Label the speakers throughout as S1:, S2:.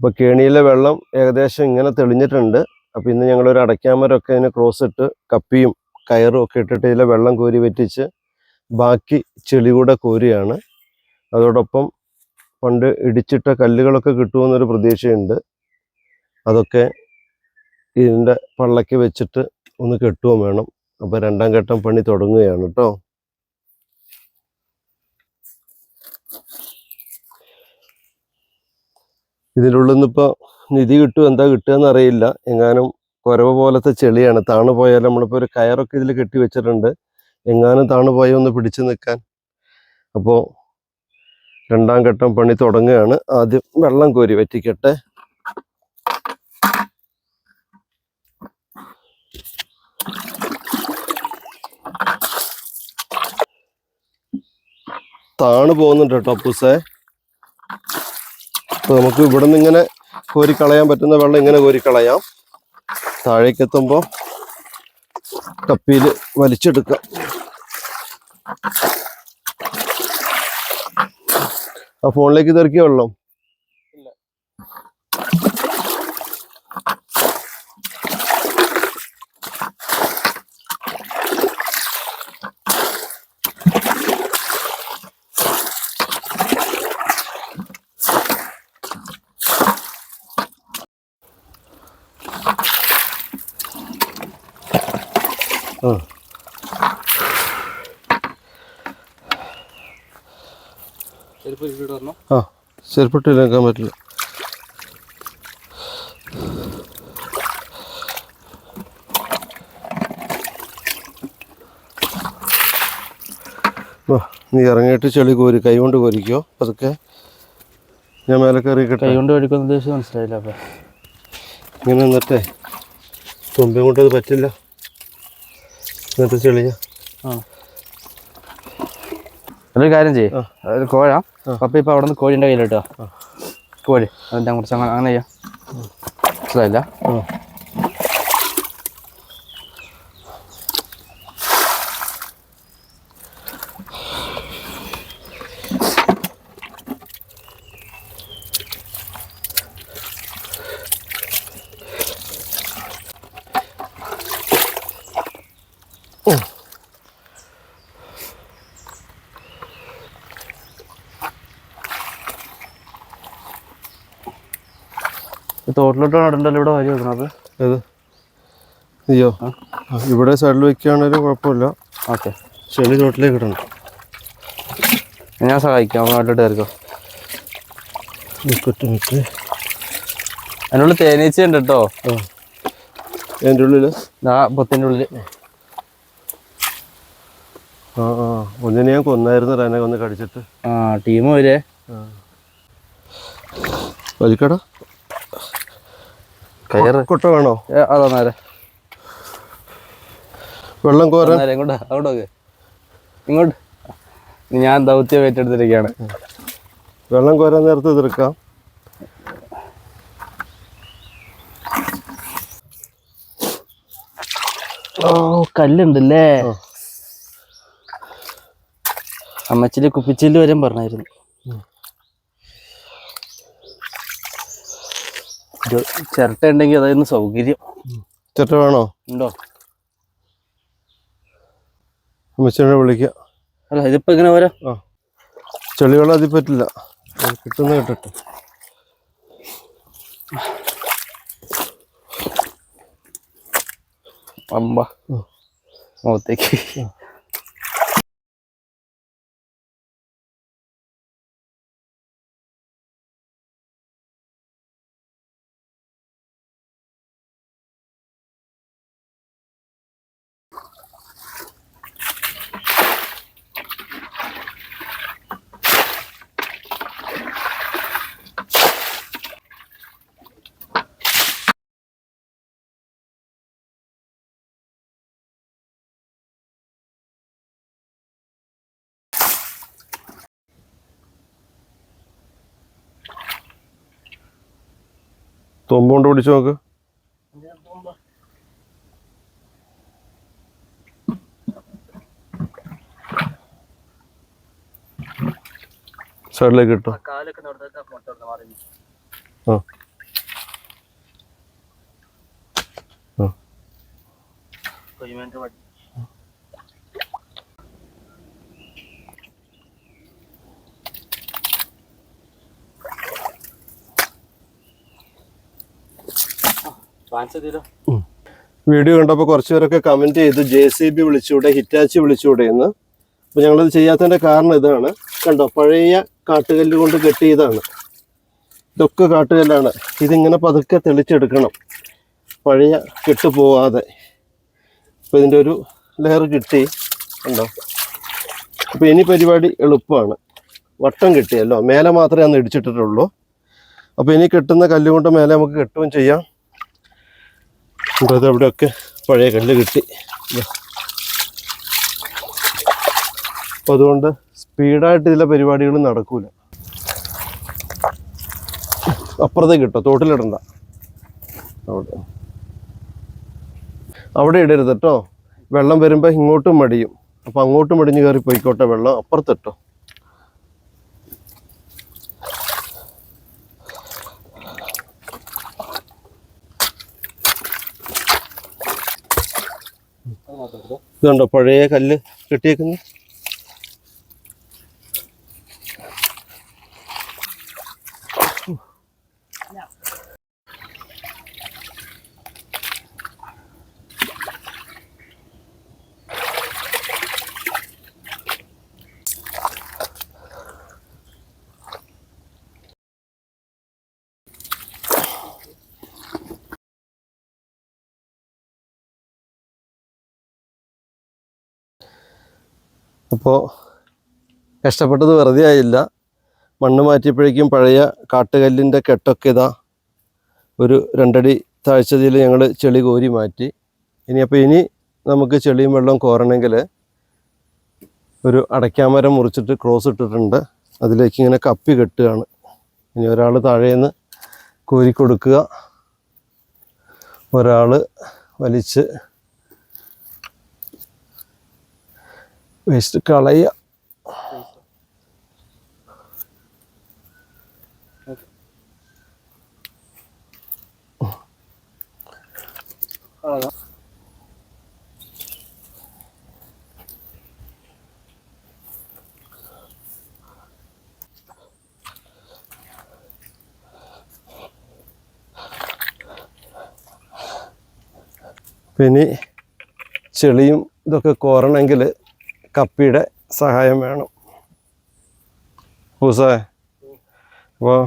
S1: അപ്പോൾ കേണിയിലെ വെള്ളം ഏകദേശം ഇങ്ങനെ തെളിഞ്ഞിട്ടുണ്ട്. അപ്പോൾ ഇന്ന് ഞങ്ങളൊരു അടയ്ക്കാമരമൊക്കെ അതിന് ക്രോസ് ഇട്ട് കപ്പിയും കയറും ഒക്കെ ഇട്ടിട്ട് ഇതിലെ വെള്ളം കോരി വറ്റിച്ച് ബാക്കി ചെളി കൂടെ കോരിയാണ്. അതോടൊപ്പം പണ്ട് ഇടിച്ചിട്ട കല്ലുകളൊക്കെ കിട്ടുമെന്നൊരു പ്രതീക്ഷയുണ്ട്. അതൊക്കെ ഇതിൻ്റെ പള്ളക്ക് വെച്ചിട്ട് ഒന്ന് കെട്ടുകയും വേണം. അപ്പോൾ രണ്ടാം ഘട്ടം പണി തുടങ്ങുകയാണ് കേട്ടോ. ഇതിൻ്റെ ഉള്ളിൽ നിന്നിപ്പോൾ നിധി കിട്ടും എന്താ കിട്ടുകയെന്ന് അറിയില്ല. എങ്ങാനും കുരവ പോലത്തെ ചെളിയാണ്. താണു പോയാൽ നമ്മളിപ്പോൾ ഒരു കയറൊക്കെ ഇതിൽ കെട്ടി വെച്ചിട്ടുണ്ട്. എങ്ങാനും താണു പോയാൽ ഒന്ന് പിടിച്ചു നിൽക്കാൻ. അപ്പോൾ രണ്ടാം ഘട്ടം പണി തുടങ്ങുകയാണ്. ആദ്യം വെള്ളം കോരി വറ്റിക്കട്ടെ. താണു പോകുന്നുണ്ട് കേട്ടോ അപ്പൂസേ. അപ്പോൾ നമുക്ക് ഇവിടെ നിന്ന് ഇങ്ങനെ കോരിക്കളയാൻ പറ്റുന്ന വെള്ളം ഇങ്ങനെ കോരിക്കളയാം. താഴേക്ക് എത്തുമ്പോൾ കപ്പിയിൽ വലിച്ചെടുക്കാം. ആ ഫോണിലേക്ക് തെറിക്കിയ വെള്ളം ചെരുപ്പിട്ട് നിൽക്കാൻ പറ്റില്ല. നീ ഇറങ്ങിയിട്ട് ചെളി കോരി കൈ കൊണ്ട് കോരിക്കോ. അതൊക്കെ ഞാൻ മേലെ കയറിക്കട്ടെ.
S2: കൈ കൊണ്ട് കോരിക്കുന്ന ഉദ്ദേശം മനസ്സിലായില്ല. അപ്പം
S1: ഇങ്ങനെ നിന്നിട്ടേ തുമ്പയും കൊണ്ടത് പറ്റില്ല. എന്നിട്ട് ചെളിയ
S2: ഒരു കാര്യം ചെയ്യേ, ഒരു കോഴ പപ്പ ഇപ്പം അവിടെ നിന്ന് കോഴിൻ്റെ കയ്യിലിട്ടോ. കോഴി അതിൻ്റെ കുറച്ച് അങ്ങനെ ചെയ്യാം. മനസ്സിലായില്ല. തോട്ടിലോട്ടാണ് ഇടണ്ടല്ലോ ഇവിടെ വരി വെക്കണത്.
S1: ഏത് അയ്യോ, ഇവിടെ സൈഡിൽ വെക്കുകയാണെങ്കിലും കുഴപ്പമില്ല.
S2: ഓക്കെ,
S1: ചെളി തോട്ടിലേക്ക് ഇടണം.
S2: ഞാൻ സഹായിക്കാം. നാട്ടിലോട്ട് കയറിക്കോ. അതിൻ്റെ ഉള്ളിൽ തേനീച്ച ഉണ്ട് കേട്ടോ.
S1: എൻ്റെ ഉള്ളിൽ
S2: പൊത്തിൻ്റെ ഉള്ളിൽ
S1: ഒന്നിനെ ഞാൻ കൊന്നായിരുന്നു. റേനെ ഒന്ന് കടിച്ചിട്ട്.
S2: ടീം വരെ
S1: വലിക്കടാ.
S2: കയറ്
S1: കൊട്ട വേണോ?
S2: അതാ നേരെ
S1: വെള്ളം കോരാൻ.
S2: ഇങ്ങോട്ട് അങ്ങോട്ടൊക്കെ ഇങ്ങോട്ട്. ഞാൻ ദൗത്യം ഏറ്റെടുത്തിരിക്കുകയാണ്.
S1: വെള്ളം കോരാൻ നേരത്തെ തീർക്കാം.
S2: കല്ലുണ്ടല്ലേ. അമ്മച്ചില് കുപ്പിച്ചില് വരെ പറഞ്ഞായിരുന്നു. ചിരട്ട ഉണ്ടെങ്കിൽ അതായിരുന്നു സൗകര്യം.
S1: ചിരട്ട വേണോ?
S2: ഉണ്ടോ?
S1: അമ്മച്ചിനെ വിളിക്കാം.
S2: അല്ല ഇതിപ്പോ ഇങ്ങനെ വരാ.
S1: ചെളിവെള്ളം അതിൽ പറ്റില്ല. കിട്ടുന്ന കിട്ടട്ടെ.
S2: അമ്പ മുഖത്തേക്ക്.
S1: തുമ്പ കൊണ്ട് പിടിച്ചു നോക്ക്. സൈഡിലേക്ക് ഇട്ടോ. വീഡിയോ കണ്ടപ്പോൾ കുറച്ച് പേരൊക്കെ കമൻറ്റ് ചെയ്തു JCB വിളിച്ചൂടെ, ഹിറ്റാച്ചി വിളിച്ചൂടെ എന്ന്. അപ്പോൾ ഞങ്ങളത് ചെയ്യാത്തതിൻ്റെ കാരണം ഇതാണ്. കണ്ടോ, പഴയ കാട്ടുകല്ല് കൊണ്ട് കെട്ടിയതാണ്. ഇതൊക്കെ കാട്ടുകല്ലാണ്. ഇതിങ്ങനെ പതുക്കെ തെളിച്ചെടുക്കണം, പഴയ കെട്ട് പോവാതെ. അപ്പോൾ ഇതിൻ്റെ ഒരു ലെയർ കിട്ടി, കണ്ടോ. അപ്പോൾ ഇനി പരിപാടി എളുപ്പമാണ്. വട്ടം കിട്ടിയല്ലോ, മേലെ മാത്രമേ അന്ന് ഇടിച്ചിട്ടിട്ടുള്ളൂ. അപ്പോൾ ഇനി കെട്ടുന്ന കല്ലുകൊണ്ട് മേലെ നമുക്ക് കെട്ടുകയും ചെയ്യാം. അത് അവിടെയൊക്കെ പഴയ കല്ല് കിട്ടി. അപ്പോൾ അതുകൊണ്ട് സ്പീഡായിട്ട് ഇതിലെ പരിപാടികൾ നടക്കൂല. അപ്പുറത്തേക്ക് കിട്ടോ, തോട്ടിലിടണ്ട, അവിടെ ഇടരുത് കേട്ടോ. വെള്ളം വരുമ്പോൾ ഇങ്ങോട്ടും മടിയും. അപ്പോൾ അങ്ങോട്ടും മടിഞ്ഞ് കയറി പോയിക്കോട്ടെ വെള്ളം. അപ്പുറത്തിട്ടോ. ഇതുണ്ടോ പഴയ കല്ല് കെട്ടിയേക്കുന്നത്. അപ്പോൾ കഷ്ടപ്പെട്ടത് വെറുതെ ആയില്ല. മണ്ണ് മാറ്റിയപ്പോഴേക്കും പഴയ കാട്ടുകല്ലിൻ്റെ കെട്ടൊക്കെ ഇതാ ഒരു 2 അടി താഴ്ചയിൽ ഞങ്ങൾ ചെളി കോരി മാറ്റി. ഇനി നമുക്ക് ചെളിയും വെള്ളവും കോരണമെങ്കിൽ ഒരു അടയ്ക്കാമരം മുറിച്ചിട്ട് ക്രോസ് ഇട്ടിട്ടുണ്ട്. അതിലേക്ക് ഇങ്ങനെ കപ്പി കെട്ടുകയാണ്. ഇനി ഒരാൾ താഴേന്ന് കോരി കൊടുക്കുക, ഒരാൾ വലിച്ച് വേസ്റ്റ് കളയുക. പിന്നെ ചെളിയും ഇതൊക്കെ കോരണമെങ്കിൽ കപ്പിയുടെ സഹായം വേണം. പൂസേ, അപ്പോൾ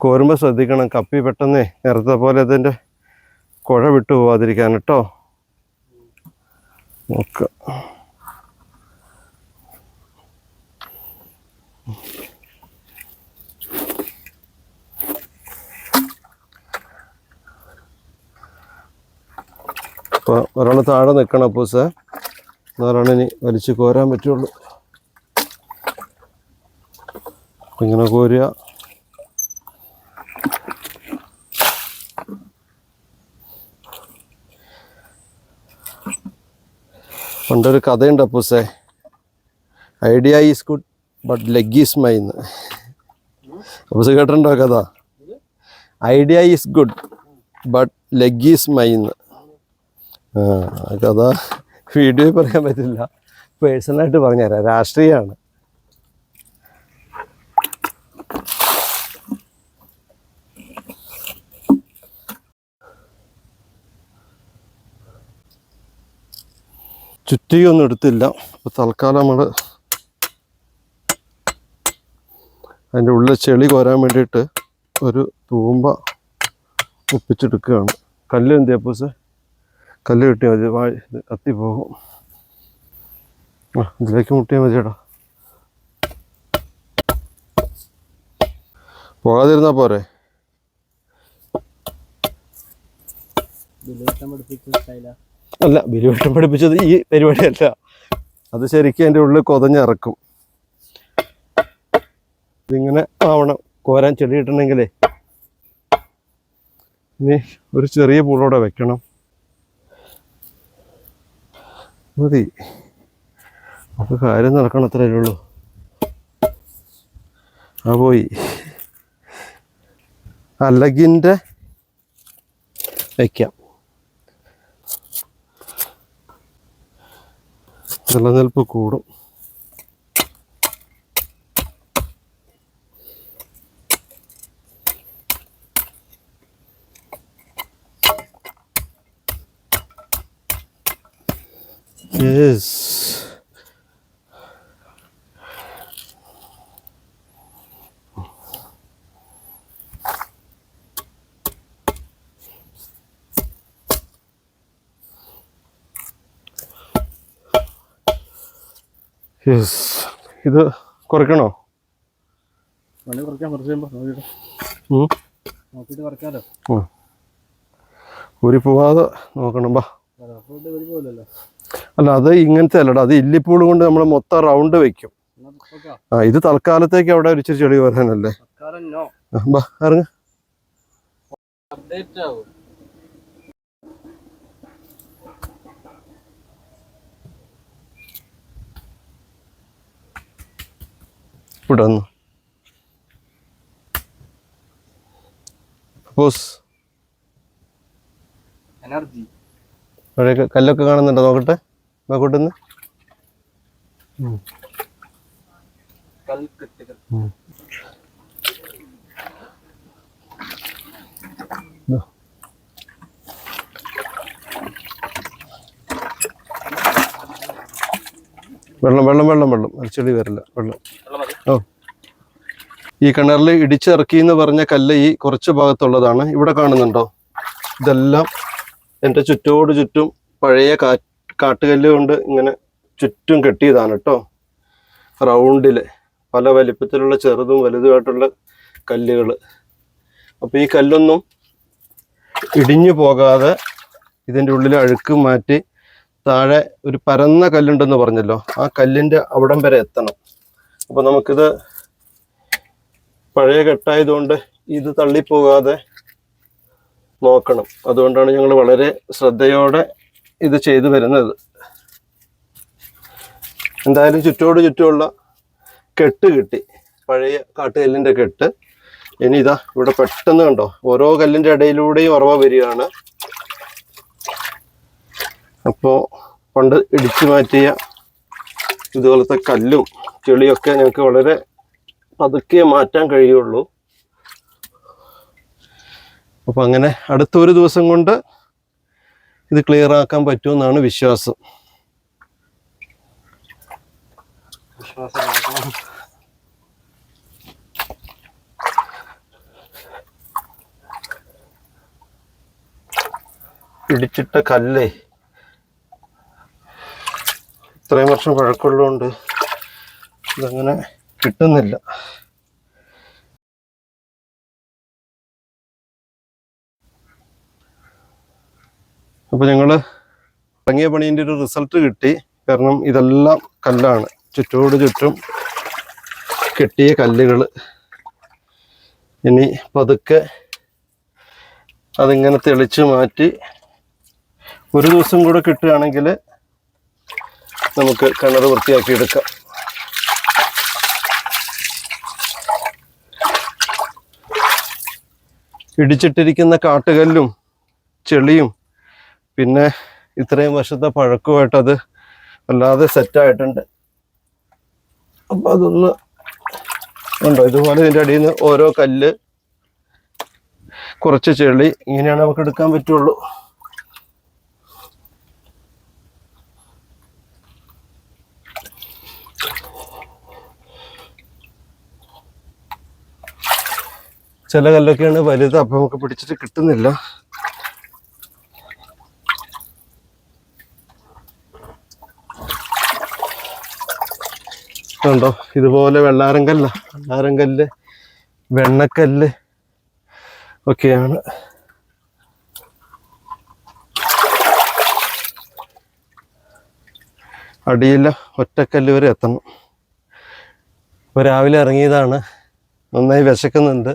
S1: കോരുമ്പോൾ ശ്രദ്ധിക്കണം. കപ്പി പെട്ടെന്ന് നേരത്തെ പോലെ അതിൻ്റെ കുഴ വിട്ടു പോവാതിരിക്കാൻ കേട്ടോ. നോക്കുക. അപ്പോൾ ഒരാൾ താഴെ നിൽക്കണം പൂസേ, എന്നാലാണ് ഇനി വലിച്ച് കോരാൻ പറ്റുള്ളൂ. ഇങ്ങനെ കോരുക. പണ്ടൊരു കഥയുണ്ട് അപ്പൂസേ, idea is good but leg is mine. Appoos കേട്ടിട്ടുണ്ടോ കഥ? Idea is good but leg is mine. ആ കഥ വീഡിയോയിൽ പറയാൻ പറ്റില്ല, പേഴ്സണലായിട്ട് പറഞ്ഞുതരാം. രാഷ്ട്രീയമാണ്. ചുറ്റിയൊന്നും എടുത്തില്ല. അപ്പോൾ തൽക്കാലം നമ്മൾ അതിൻ്റെ ഉള്ളിൽ ചെളി കോരാൻ വേണ്ടിയിട്ട് ഒരു തൂമ്പ ഒപ്പിച്ചെടുക്കുകയാണ്. കല്ല് എന്തിയാ പൂസേ? കല്ല് കിട്ടിയാൽ മതി, കത്തിപ്പോകും. ഇതിലേക്ക് മുട്ടിയാൽ മതി ചേട്ടാ. പോകാതിരുന്നാ പോരെ. അല്ല, ബലിവട്ടം പഠിപ്പിച്ചത് ഈ പരിപാടിയല്ല. അത് ശരിക്കും എൻ്റെ ഉള്ളിൽ കൊതഞ്ഞിറക്കും. ഇതിങ്ങനെ ആവണം കോരാൻ. ചെടി കിട്ടണമെങ്കിലേ ഇനി ഒരു ചെറിയ പൂളോടെ വെക്കണം. മതി, അപ്പോൾ കാര്യം നടക്കണം. അത്രയേ ഉള്ളൂ. ആ പോയി. അലകിൻ്റെ വയ്ക്കാം. നിലനിൽപ്പ് കൂടും. Yes. യെസ്, ഇത് കുറയ്ക്കണോ? ഊരി പോവാതെ നോക്കണം. ബാ, അല്ല അത് ഇങ്ങനത്തെ അല്ലടാ, അത് ഇല്ലിപ്പൂള് കൊണ്ട് നമ്മൾ മൊത്തം റൗണ്ട് വെക്കും. ഇത് തൽക്കാലത്തേക്ക് അവിടെ ഒരു ചെളി വരാനല്ലേ. ബാ ഇറങ്ങ. ഇവിടെ വന്നു. കല്ലൊക്കെ കാണുന്നുണ്ടോ? നോക്കട്ടെ, നോക്കട്ടെന്ന്. വെള്ളം വെള്ളം വെള്ളം വെള്ളം ചെളി വരില്ല. വെള്ളം. ഓ, ഈ കിണറിൽ ഇടിച്ചിറക്കി എന്ന് പറഞ്ഞ കല്ല് ഈ കുറച്ച് ഭാഗത്തുള്ളതാണ്. ഇവിടെ കാണുന്നുണ്ടോ? ഇതെല്ലാം എൻ്റെ ചുറ്റോട് ചുറ്റും പഴയ കാട്ടുകല്ല് കൊണ്ട് ഇങ്ങനെ ചുറ്റും കെട്ടിയതാണ് കേട്ടോ. റൗണ്ടില് പല വലിപ്പത്തിലുള്ള ചെറുതും വലുതുമായിട്ടുള്ള കല്ലുകൾ. അപ്പോൾ ഈ കല്ലൊന്നും ഇടിഞ്ഞു പോകാതെ ഇതിൻ്റെ ഉള്ളിൽ അഴുക്ക് മാറ്റി താഴെ ഒരു പരന്ന കല്ലുണ്ടെന്ന് പറഞ്ഞല്ലോ, ആ കല്ലിൻ്റെ അവിടം വരെ എത്തണം. അപ്പോൾ നമുക്കിത് പഴയ കെട്ടായതുകൊണ്ട് ഇത് തള്ളിപ്പോകാതെ നോക്കണം. അതുകൊണ്ടാണ് ഞങ്ങൾ വളരെ ശ്രദ്ധയോടെ ഇത് ചെയ്തു വരുന്നത്. എന്തായാലും ചുറ്റോട് ചുറ്റുമുള്ള കെട്ട് കിട്ടി, പഴയ കാട്ടുകല്ലിൻ്റെ കെട്ട്. ഇനി ഇതാ ഇവിടെ പെട്ടെന്ന് കണ്ടോ, ഓരോ കല്ലിൻ്റെ ഇടയിലൂടെയും ഉറവ വരികയാണ്. അപ്പോൾ പണ്ട് ഇടിച്ചു മാറ്റിയ ഇതുപോലത്തെ കല്ലും ചെളിയൊക്കെ ഞങ്ങൾക്ക് വളരെ പതുക്കെ മാറ്റാൻ കഴിയുള്ളൂ. അപ്പം അങ്ങനെ അടുത്തൊരു ദിവസം കൊണ്ട് ഇത് ക്ലിയർ ആക്കാൻ പറ്റുമെന്നാണ് വിശ്വാസം. ഇടിച്ചിട്ട കല്ലേ ഇത്രയും വർഷം പഴക്കമുള്ളതുകൊണ്ട് ഇതങ്ങനെ കിട്ടുന്നില്ല. അപ്പോൾ ഞങ്ങൾ തുടങ്ങിയ പണീൻ്റെ ഒരു റിസൾട്ട് കിട്ടി. കാരണം ഇതെല്ലാം കല്ലാണ്, ചുറ്റോട് ചുറ്റും കെട്ടിയ കല്ലുകൾ. ഇനി പതുക്കെ അതിങ്ങനെ തെളിച്ച് മാറ്റി ഒരു ദിവസം കൂടെ കിട്ടുകയാണെങ്കിൽ നമുക്ക് കിണർ വൃത്തിയാക്കിയെടുക്കാം. ഇടിച്ചിട്ടിരിക്കുന്ന കാട്ടുകല്ലും ചെളിയും പിന്നെ ഇത്രയും വർഷത്തെ പഴക്കമായിട്ട് അത് വല്ലാതെ സെറ്റായിട്ടുണ്ട്. അപ്പം അതൊന്ന് ഉണ്ടോ, ഇതുപോലെ ഇതിൻ്റെ അടിയിൽ നിന്ന് ഓരോ കല്ല്, കുറച്ച് ചെളി, ഇങ്ങനെയാണ് നമുക്ക് എടുക്കാൻ പറ്റുള്ളൂ. ചില കല്ലൊക്കെയാണ് വലുത്, അപ്പം നമുക്ക് പിടിച്ചിട്ട് കിട്ടുന്നില്ല. ഉണ്ടോ, ഇതുപോലെ വെള്ളാരങ്കല്ല്, വെണ്ണക്കല്ല് ഒക്കെയാണ്. അടിയില്ല ഒറ്റക്കല്ല് വരെ എത്തണം. ഇപ്പോൾ രാവിലെ ഇറങ്ങിയതാണ്, നന്നായി വിശക്കുന്നുണ്ട്.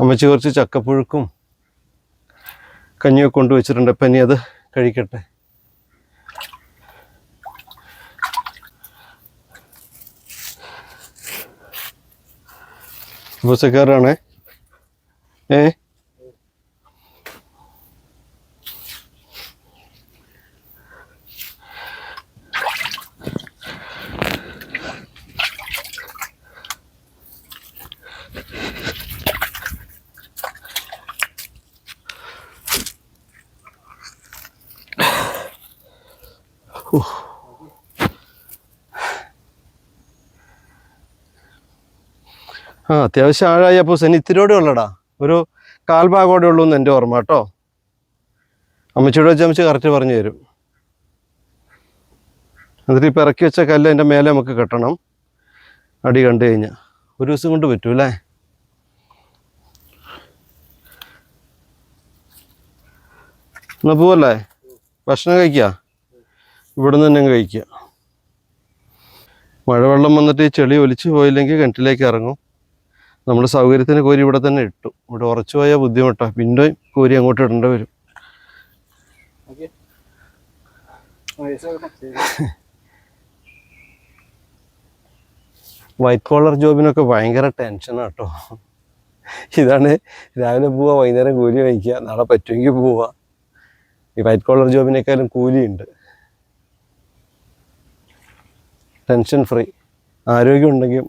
S1: അമ്മച്ചി കുറച്ച് ചക്കപ്പുഴുക്കും കഞ്ഞിയൊക്കെ കൊണ്ടുവച്ചിട്ടുണ്ട്. അപ്പം ഇനി അത് കഴിക്കട്ടെ. ബസ്സക്കാരാണേ. ആ അത്യാവശ്യം ആഴായി. അപ്പോൾ സെനി ഇത്തിരിയോടെ ഉള്ളടാ, ഒരു കാൽഭാഗോടെ ഉള്ളൂ എന്ന് എൻ്റെ ഓർമ്മ കേട്ടോ. അമ്മച്ചിയോട് വെച്ച് അമ്മച്ചി കറക്റ്റ് പറഞ്ഞു തരും. എന്നിട്ട് ഇപ്പോൾ ഇറക്കി വെച്ച കല്ല് അതിൻ്റെ മേലെ നമുക്ക് കെട്ടണം. അടി കണ്ടു കഴിഞ്ഞാൽ ഒരു ദിവസം കൊണ്ട് പറ്റും അല്ലേ? എന്നാൽ പോവല്ലേ, ഭക്ഷണം കഴിക്കുക, ഇവിടെ നിന്ന് തന്നെ കഴിക്കുക. മഴവെള്ളം വന്നിട്ട് ഈ ചെളി ഒലിച്ചു പോയില്ലെങ്കിൽ കിണറ്റിലേക്ക് ഇറങ്ങും. നമ്മൾ സൗകര്യത്തിന് കോരി ഇവിടെ തന്നെ ഇട്ടു. ഇവിടെ ഉറച്ചു പോയാൽ ബുദ്ധിമുട്ടാണ്, പിന്നെയും കോരി അങ്ങോട്ട് ഇടേണ്ടി വരും. വൈറ്റ് കോളർ ജോബിനൊക്കെ ഭയങ്കര ടെൻഷനാണ് കേട്ടോ. ഇതാണ് രാവിലെ പോവുക, വൈകുന്നേരം കൂലി വാങ്ങിക്കുക, നാളെ പറ്റുമെങ്കിൽ പോവുക. ഈ വൈറ്റ് കോളർ ജോബിനേക്കാളും കൂലിയുണ്ട്. ടെൻഷൻ ഫ്രീ, ആരോഗ്യം ഉണ്ടെങ്കിൽ